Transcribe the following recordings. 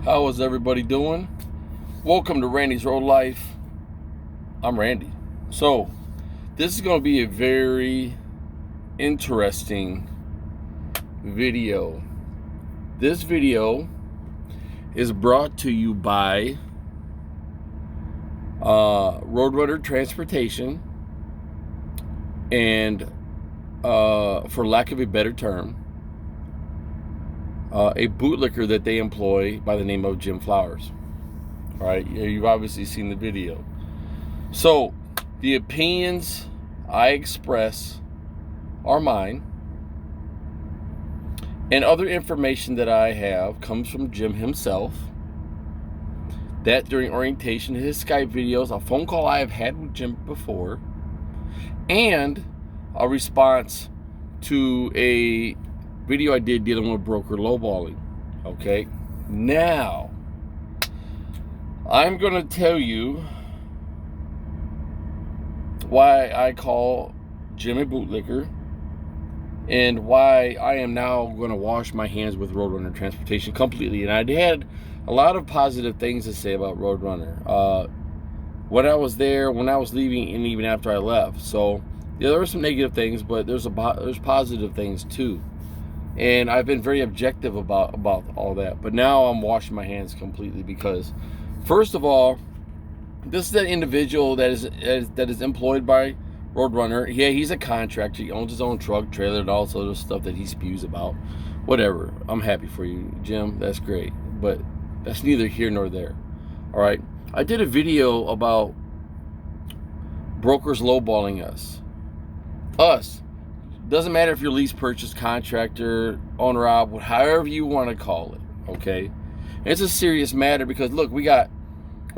How is everybody doing? Welcome to Randy's Road Life. I'm Randy. So, this is going to be a very interesting video. This video is brought to you by Roadrunner Transportation and, for lack of a better term, a bootlicker that they employ by the name of Jim Flowers. All right, you've obviously seen the video. So, the opinions I express are mine, and other information that I have comes from Jim himself. That during orientation, his Skype videos, a phone call I have had with Jim before, and a response to a video I did dealing with broker lowballing. Okay, now I'm going to tell you why I call Jim a bootlicker and why I am now going to wash my hands with Roadrunner Transportation completely. And I had a lot of positive things to say about Roadrunner when I was there, when I was leaving, and even after I left. So yeah, there were some negative things, but there's positive things too. And I've been very objective about all that. But now I'm washing my hands completely because, first of all, this is an individual that is employed by Roadrunner. Yeah, he's a contractor. He owns his own truck, trailer, and all this other stuff that he spews about. Whatever. I'm happy for you, Jim. That's great. But that's neither here nor there. All right. I did a video about brokers lowballing us. Doesn't matter if you're lease purchase, contractor, owner op, however you want to call it, okay? And it's a serious matter because, look, we're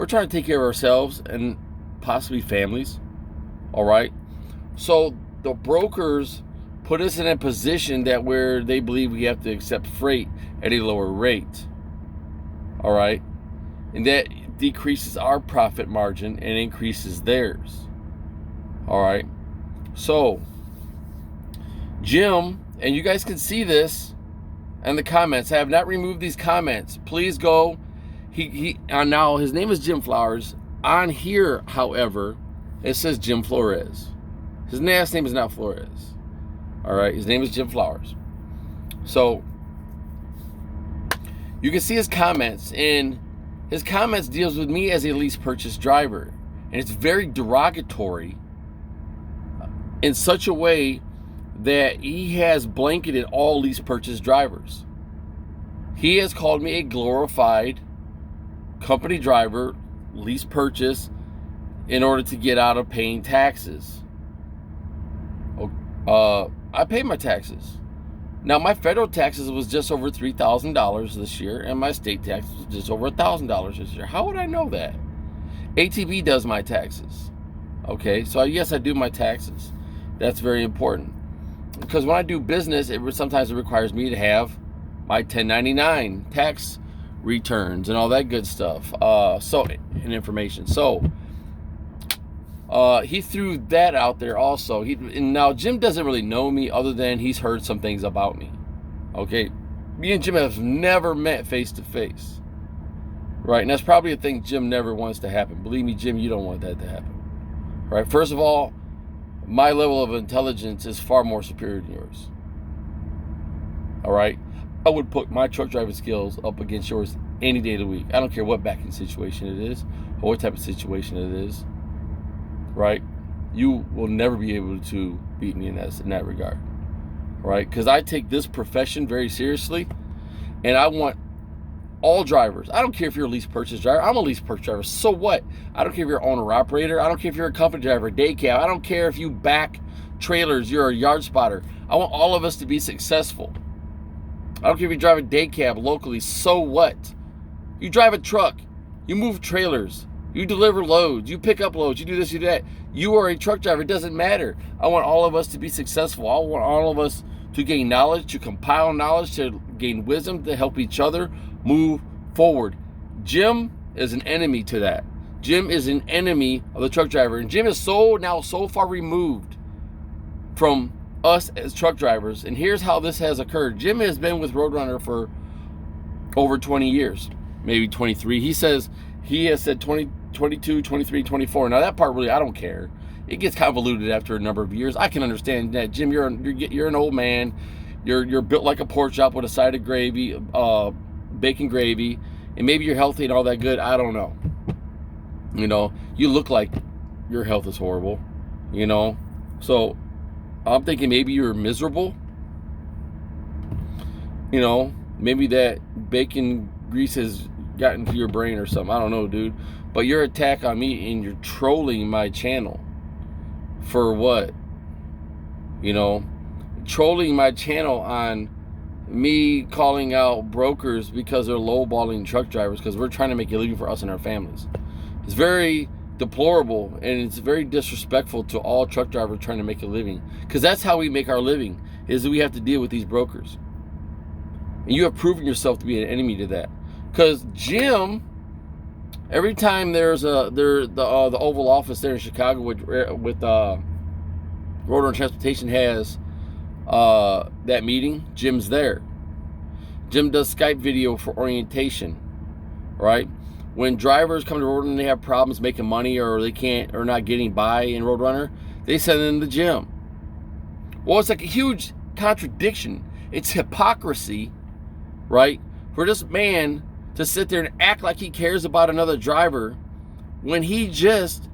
trying to take care of ourselves and possibly families, all right? So the brokers put us in a position that where they believe we have to accept freight at a lower rate, all right? And that decreases our profit margin and increases theirs, all right? So Jim, and you guys can see this in the comments. I have not removed these comments. Please go. Now his name is Jim Flowers. On here, however, it says Jim Flores. His last name is not Flores. All right, his name is Jim Flowers. So you can see his comments, and his comments deals with me as a lease purchase driver, and it's very derogatory in such a way that he has blanketed all lease purchase drivers. He has called me a glorified company driver, lease purchase, in order to get out of paying taxes. I pay my taxes. Now, my federal taxes was just over $3,000 this year, and my state taxes was just over $1,000 this year. How would I know that? ATV does my taxes. Okay, so yes, I do my taxes. That's very important. Because when I do business, sometimes it requires me to have my 1099 tax returns and all that good stuff. And information. So he threw that out there also. And now Jim doesn't really know me other than he's heard some things about me. Okay, me and Jim have never met face to face. Right, and that's probably a thing Jim never wants to happen. Believe me, Jim, you don't want that to happen. Right. First of all, my level of intelligence is far more superior than yours. All right? I would put my truck driving skills up against yours any day of the week. I don't care what backing situation it is or what type of situation it is. Right? You will never be able to beat me in that regard. Right? Because I take this profession very seriously, and I want all drivers. I don't care if you're a lease purchase driver. I'm a lease purchase driver. So what? I don't care if you're an owner operator. I don't care if you're a company driver, day cab. I don't care if you back trailers. You're a yard spotter. I want all of us to be successful. I don't care if you drive a day cab locally. So what? You drive a truck. You move trailers. You deliver loads. You pick up loads. You do this, you do that. You are a truck driver. It doesn't matter. I want all of us to be successful. I want all of us to gain knowledge, to compile knowledge, to gain wisdom, to help each other move forward. Jim is an enemy to that. Jim is an enemy of the truck driver, and Jim is so far removed from us as truck drivers. And here's how this has occurred. Jim has been with Roadrunner for over 20 years. maybe 23. He says he has said 20, 22, 23, 24. Now that part really, I don't care. It gets convoluted after a number of years. I can understand that, Jim. You're an old man. You're built like a pork chop with a side of gravy, bacon gravy, and maybe you're healthy and all that good. I don't know. You know, you look like your health is horrible. You know, so I'm thinking maybe you're miserable. You know, maybe that bacon grease has gotten to your brain or something. I don't know, dude. But your attack on me and you're trolling my channel for what? You know, trolling my channel on me calling out brokers because they're lowballing truck drivers because we're trying to make a living for us and our families. It's very deplorable and it's very disrespectful to all truck drivers trying to make a living, because that's how we make our living, is that we have to deal with these brokers. And you have proven yourself to be an enemy to that. Because Jim, every time there's the Oval Office there in Chicago with Roadrunner Transportation has that meeting, Jim's there. Jim does Skype video for orientation, right? When drivers come to Roadrunner and they have problems making money or they can't or not getting by in Roadrunner, they send them to Jim. Well, it's like a huge contradiction. It's hypocrisy, right? For this man to sit there and act like he cares about another driver when he just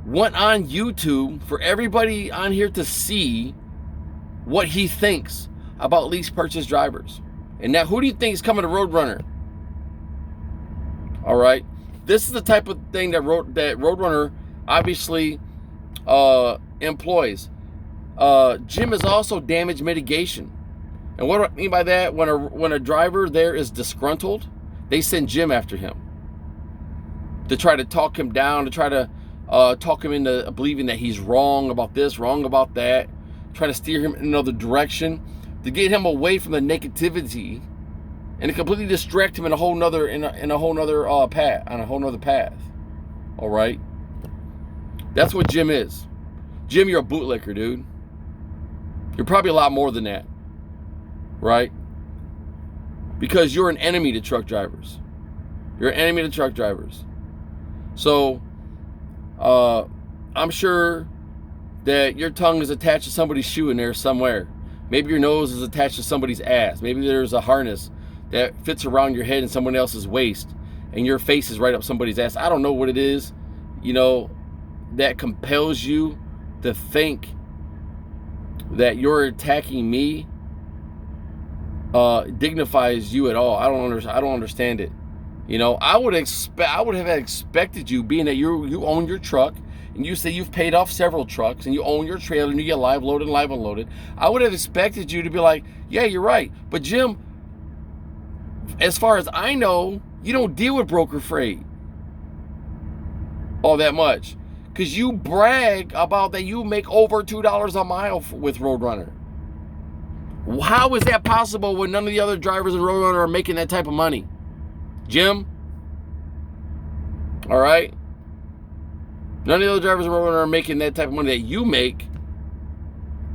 went on YouTube for everybody on here to see what he thinks about lease purchase drivers. And now, who do you think is coming to Roadrunner? All right, this is the type of thing that Roadrunner obviously employs. Jim is also damage mitigation, and what do I mean by that? When a driver there is disgruntled, they send Jim after him to try to talk him down, to try to talk him into believing that he's wrong about this, wrong about that, try to steer him in another direction, to get him away from the negativity and to completely distract him in a whole nother path. All right, that's what Jim is. Jim, you're a bootlicker, dude. You're probably a lot more than that, right? Because you're an enemy to truck drivers. You're an enemy to truck drivers. So I'm sure that your tongue is attached to somebody's shoe in there somewhere. Maybe your nose is attached to somebody's ass. Maybe there's a harness that fits around your head and someone else's waist, and your face is right up somebody's ass. I don't know what it is, you know, that compels you to think that you're attacking me dignifies you at all. I don't understand it. You know, I would have expected you, being that you own your truck and you say you've paid off several trucks and you own your trailer and you get live loaded and live unloaded. I would have expected you to be like, yeah, you're right. But Jim, as far as I know, you don't deal with broker freight all that much, because you brag about that you make over $2 a mile with Roadrunner. How is that possible when none of the other drivers in Roadrunner are making that type of money? Jim? All right? None of the other drivers in Roadrunner are making that type of money that you make,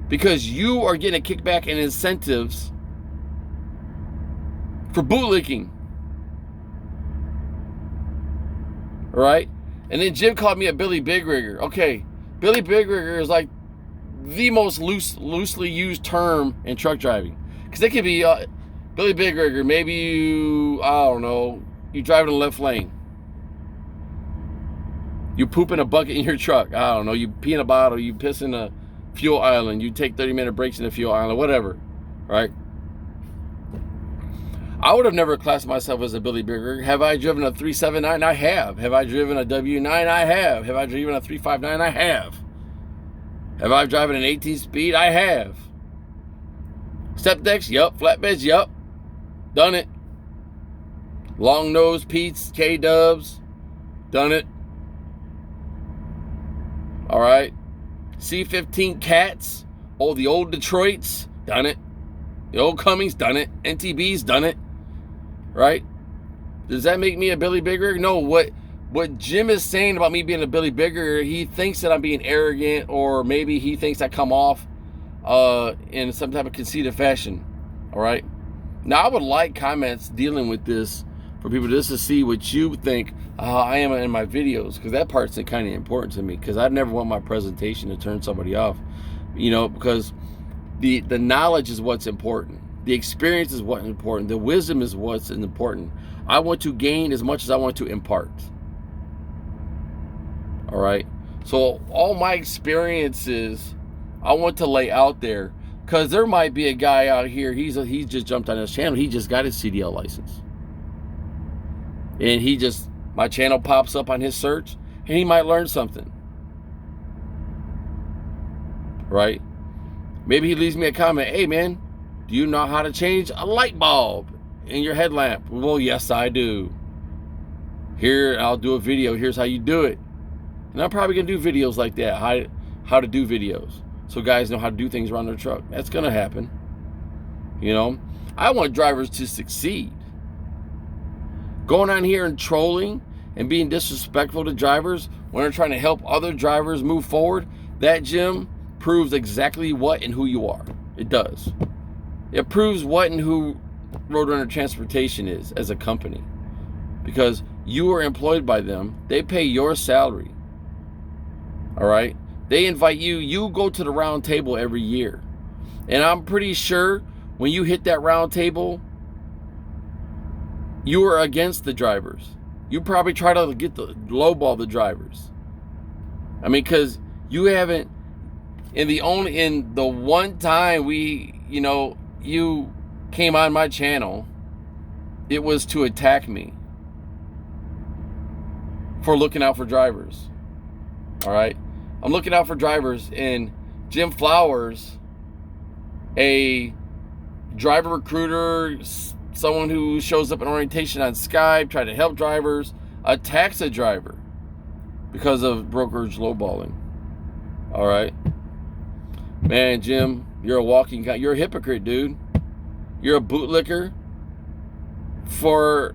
because you are getting a kickback and incentives for bootlicking. All right? And then Jim called me a Billy Big Rigger. Okay, Billy Big Rigger is like the most loosely used term in truck driving, because it could be Billy Big Rigger. Maybe you, I don't know, you drive in the left lane. You poop in a bucket in your truck. I don't know. You pee in a bottle. You piss in a fuel island. You take 30-minute breaks in the fuel island. Whatever, right? I would have never classed myself as a Billy Big Rigger. Have I driven a 379? I have. Have I driven a W9? I have. Have I driven a 359? I have. Have I driven an 18-speed? I have. Step decks? Yup. Flatbeds? Yup. Done it. Long nose Pete's, K-dubs? Done it. All right. C15 Cats? Oh, the old Detroits? Done it. The old Cummings? Done it. NTBs? Done it. Right? Does that make me a Billy Big Rigger? No. What Jim is saying about me being a Billy Big Rigger, he thinks that I'm being arrogant, or maybe he thinks I come off in some type of conceited fashion. All right? Now, I would like comments dealing with this for people just to see what you think I am in my videos, because that part's kind of important to me, because I never want my presentation to turn somebody off, because the knowledge is what's important. The experience is what's important. The wisdom is what's important. I want to gain as much as I want to impart. All right. So all my experiences, I want to lay out there, because there might be a guy out here. He's just jumped on his channel. He just got his CDL license, and my channel pops up on his search, and he might learn something. Right? Maybe he leaves me a comment. Hey man, do you know how to change a light bulb in your headlamp? Well, yes, I do. Here, I'll do a video. Here's how you do it. And I'm probably going to do videos like that, how to do videos, so guys know how to do things around their truck. That's going to happen. I want drivers to succeed. Going on here and trolling and being disrespectful to drivers when they're trying to help other drivers move forward, that, Jim, proves exactly what and who you are. It does. It proves what and who Roadrunner Transportation is as a company, because you are employed by them. They pay your salary. All right? They invite you. You go to the round table every year. And I'm pretty sure when you hit that round table, you are against the drivers. You probably try to lowball the drivers. I mean, because you haven't, in the one time you came on my channel, it was to attack me for looking out for drivers. All right? I'm looking out for drivers, and Jim Flowers, a driver recruiter, someone who shows up in orientation on Skype, trying to help drivers, attacks a driver because of brokerage lowballing. All right? Man, Jim, you're a hypocrite, dude. You're a bootlicker. For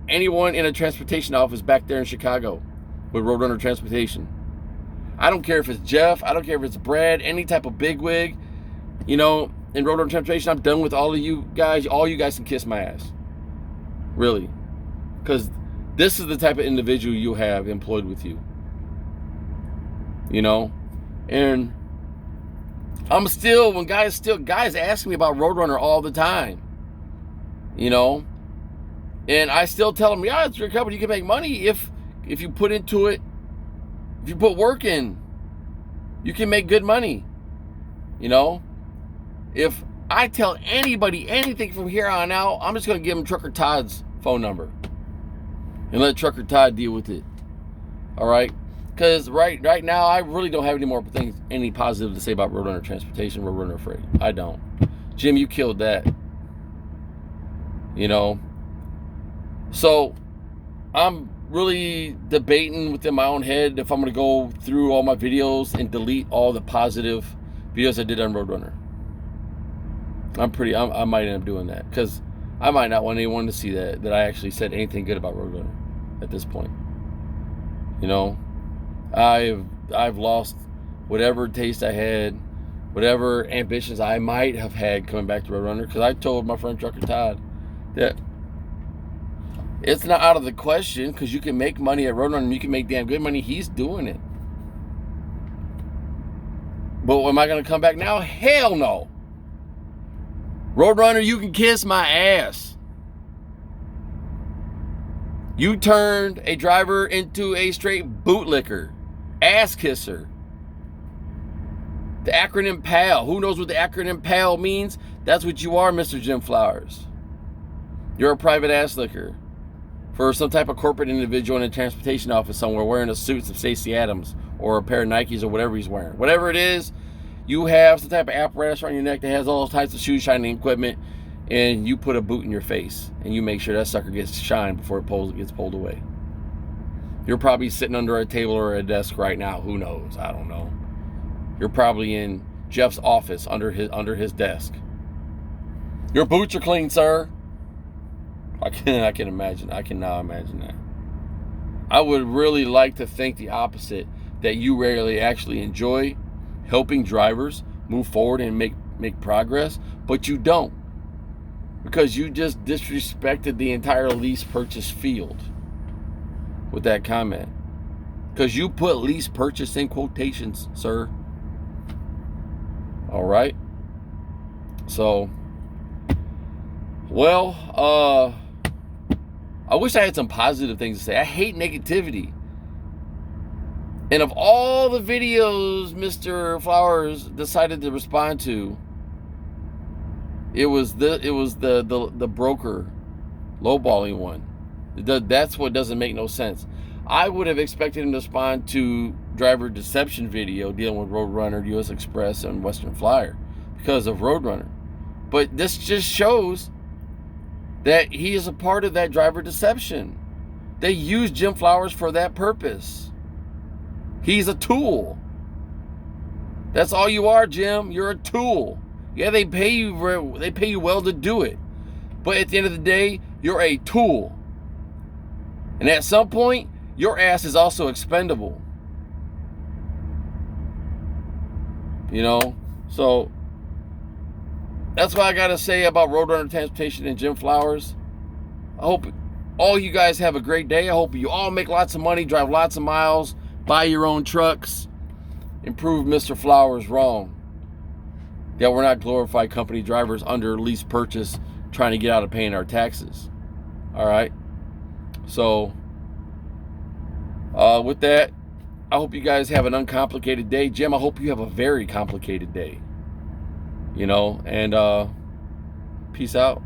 anyone in a transportation office back there in Chicago with Roadrunner Transportation, I don't care if it's Jeff, I don't care if it's Brad, any type of bigwig, in Roadrunner Transportation, I'm done with all of you guys. All you guys can kiss my ass. Really. Because this is the type of individual you have employed with you. And I'm still, when guys ask me about Roadrunner all the time, and I still tell them, yeah, it's your company. You can make money if you put into it. If you put work in, you can make good money. If I tell anybody anything from here on out, I'm just going to give them Trucker Todd's phone number and let Trucker Todd deal with it. All right? Because right now, I really don't have any positive to say about Roadrunner Transportation, Roadrunner Freight. I don't. Jim, you killed that. So I'm really debating within my own head if I'm going to go through all my videos and delete all the positive videos I did on Roadrunner. I might end up doing that, because I might not want anyone to see that I actually said anything good about Roadrunner at this point. I've lost whatever taste I had, whatever ambitions I might have had coming back to Roadrunner, because I told my friend Trucker Todd that it's not out of the question, because you can make money at Roadrunner and you can make damn good money. He's doing it. But am I going to come back now? Hell no. Roadrunner, you can kiss my ass. You turned a driver into a straight bootlicker, ass kisser. The acronym PAL. Who knows what the acronym PAL means? That's what you are, Mr. Jim Flowers. You're a private ass licker for some type of corporate individual in a transportation office somewhere wearing a suit of Stacey Adams or a pair of Nikes or whatever he's wearing. Whatever it is, you have some type of apparatus around your neck that has all types of shoe shining equipment, and you put a boot in your face and you make sure that sucker gets shined before it gets pulled away. You're probably sitting under a table or a desk right now. Who knows? I don't know. You're probably in Jeff's office under his desk. Your boots are clean, sir. I can imagine. I can now imagine that. I would really like to think the opposite, that you rarely actually enjoy helping drivers move forward and make progress, but you don't. because you just disrespected the entire lease purchase field with that comment. Because you put lease purchase in quotations, sir. All right. So, well, I wish I had some positive things to say. I hate negativity. And of all the videos Mr. Flowers decided to respond to, it was the broker lowballing one. That's what doesn't make no sense. I would have expected him to respond to driver deception video dealing with Roadrunner, US Express, and Western Flyer because of Roadrunner. But this just shows that he is a part of that driver deception. They use Jim Flowers for that purpose. He's a tool. That's all you are, Jim. You're a tool. Yeah, they pay you well to do it. But at the end of the day, you're a tool. And at some point, your ass is also expendable. You know? So that's what I got to say about Roadrunner Transportation and Jim Flowers. I hope all you guys have a great day. I hope you all make lots of money, drive lots of miles, buy your own trucks, and prove Mr. Flowers wrong. That we're not glorified company drivers under lease purchase trying to get out of paying our taxes. All right? So, with that, I hope you guys have an uncomplicated day. Jim, I hope you have a very complicated day. You know, and peace out.